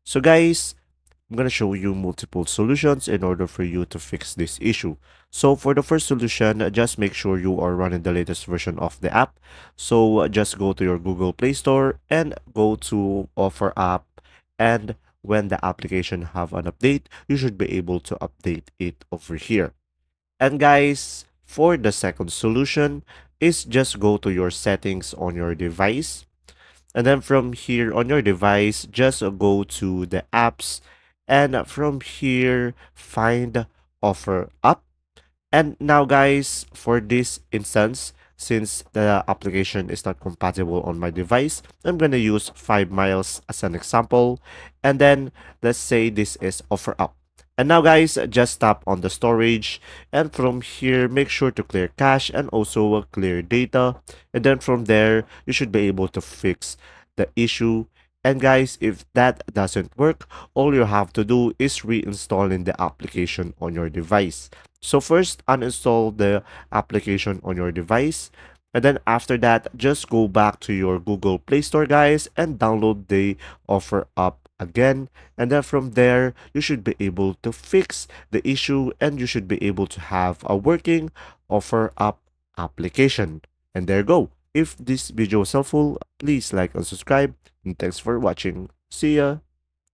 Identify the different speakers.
Speaker 1: So guys, I'm going to show you multiple solutions in order for you to fix this issue. So for the first solution, just make sure you are running the latest version of the app. So just go to your Google Play Store and go to Offer App. And when the application have an update, you should be able to update it over here. And guys, for the second solution is just go to your settings on your device. And then from here on your device, just go to the apps. And from here, find offer up. And now, guys, for this instance, since the application is not compatible on my device, I'm going to use 5 miles as an example. And then let's say this is offer up. And now, guys, just tap on the storage. And from here, make sure to clear cache and also clear data. And then from there, you should be able to fix the issue. And guys, if that doesn't work, all you have to do is reinstalling the application on your device. So first, uninstall the application on your device. And then after that, just go back to your Google Play Store, guys, and download the offer app again. And then from there, you should be able to fix the issue and you should be able to have a working offer app application. And there you go. If this video was helpful, please like and subscribe. And thanks for watching. See ya.